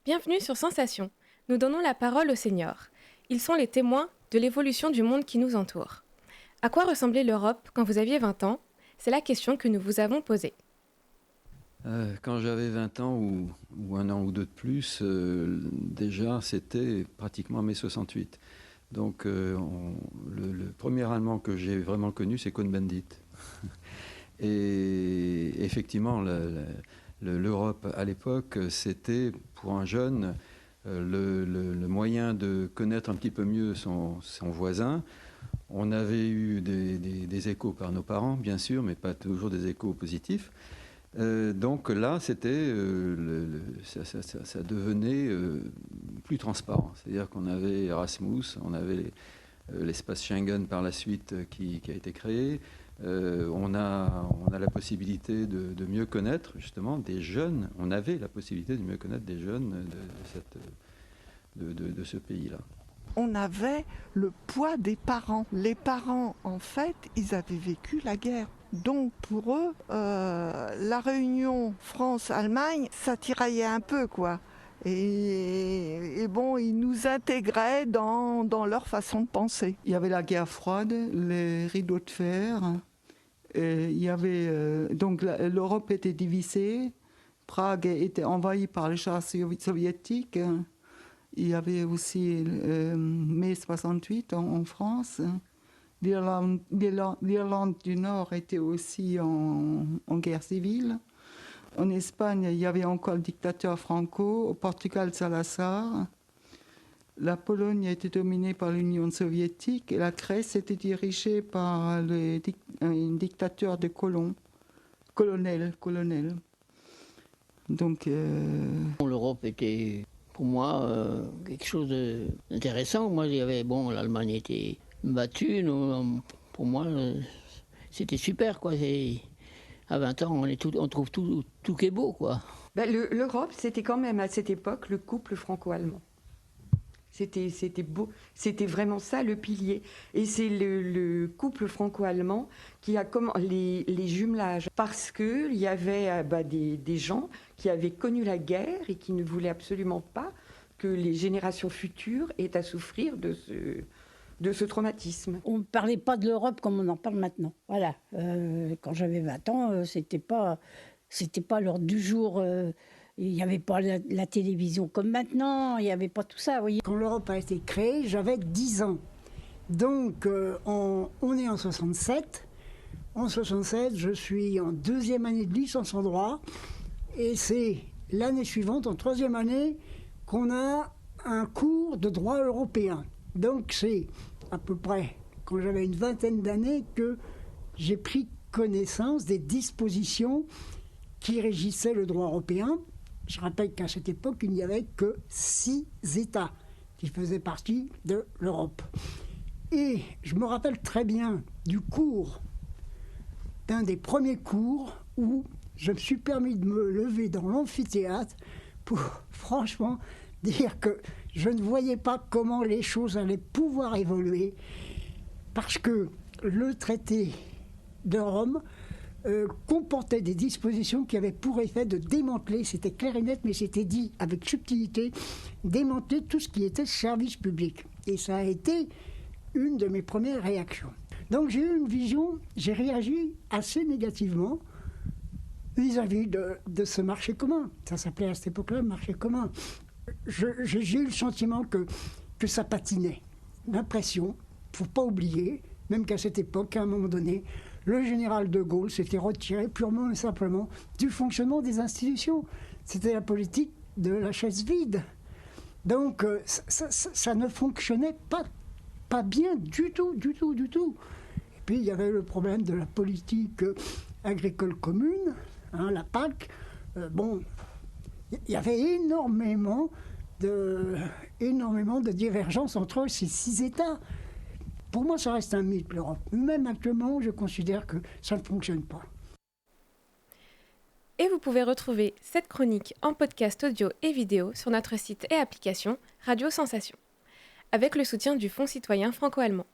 Bienvenue sur Sensation. Nous donnons la parole aux seniors. Ils sont les témoins de l'évolution du monde qui nous entoure. À quoi ressemblait l'Europe quand vous aviez 20 ans ? C'est la question que nous vous avons posée. Quand j'avais 20 ans ou un an ou deux de plus, déjà c'était pratiquement mai 68. Donc le premier Allemand que j'ai vraiment connu, c'est Cohn-Bendit. Et effectivement, l'Europe à l'époque, c'était pour un jeune le moyen de connaître un petit peu mieux son voisin. On avait eu des échos par nos parents, bien sûr, mais pas toujours des échos positifs. Donc là, c'était, ça devenait plus transparent. C'est-à-dire qu'on avait Erasmus, on avait l'espace Schengen par la suite qui a été créé. On a la possibilité de mieux connaître justement des jeunes. On avait la possibilité de mieux connaître des jeunes de ce pays-là. On avait le poids des parents. Les parents, en fait, ils avaient vécu la guerre. Donc pour eux, la réunion France-Allemagne, ça tiraillait un peu, quoi. Et bon, ils nous intégraient dans leur façon de penser. Il y avait la guerre froide, les rideaux de fer. Il y avait, donc l'Europe était divisée. Prague était envahie par les chars soviétiques. Il y avait aussi mai 68 en France. L'Irlande du Nord était aussi en guerre civile. En Espagne, il y avait encore le dictateur Franco. Au Portugal, Salazar. La Pologne a été dominée par l'Union soviétique et la Grèce était dirigée par un dictateur de colonel. Donc, l'Europe était pour moi quelque chose d'intéressant. Moi, il y avait l'Allemagne était battue. Pour moi, c'était super, quoi. À 20 ans, on trouve tout qui est beau, quoi. L'Europe, c'était quand même à cette époque le couple franco-allemand. C'était beau, c'était vraiment ça le pilier. Et c'est le couple franco-allemand qui a les jumelages. Parce qu'il y avait des gens qui avaient connu la guerre et qui ne voulaient absolument pas que les générations futures aient à souffrir de ce traumatisme. On ne parlait pas de l'Europe comme on en parle maintenant. Voilà. Quand j'avais 20 ans, c'était pas l'ordre du jour. Il n'y avait pas la télévision comme maintenant, il n'y avait pas tout ça, vous voyez. Quand l'Europe a été créée, j'avais 10 ans. Donc, on est en 67. En 67, je suis en deuxième année de licence en droit. Et c'est l'année suivante, en troisième année, qu'on a un cours de droit européen. Donc, c'est à peu près, quand j'avais une vingtaine d'années, que j'ai pris connaissance des dispositions qui régissaient le droit européen. Je rappelle qu'à cette époque, il n'y avait que 6 États qui faisaient partie de l'Europe. Et je me rappelle très bien du cours, d'un des premiers cours où je me suis permis de me lever dans l'amphithéâtre pour franchement dire que je ne voyais pas comment les choses allaient pouvoir évoluer parce que le traité de Rome comportait des dispositions qui avaient pour effet de démanteler, c'était clair et net, mais c'était dit avec subtilité, démanteler tout ce qui était service public. Et ça a été une de mes premières réactions. Donc j'ai eu une vision, j'ai réagi assez négativement vis-à-vis de ce marché commun. Ça s'appelait à cette époque-là marché commun. J'ai eu le sentiment que ça patinait. L'impression, il ne faut pas oublier, même qu'à cette époque, à un moment donné, le général de Gaulle s'était retiré purement et simplement du fonctionnement des institutions. C'était la politique de la chaise vide. Donc ça ne fonctionnait pas bien du tout. Et puis il y avait le problème de la politique agricole commune, la PAC. Il y avait énormément de divergences entre ces 6 États. Pour moi, ça reste un mythe, l'Europe. Même actuellement, je considère que ça ne fonctionne pas. Et vous pouvez retrouver cette chronique en podcast audio et vidéo sur notre site et application Radio Sensation, avec le soutien du Fonds citoyen franco-allemand.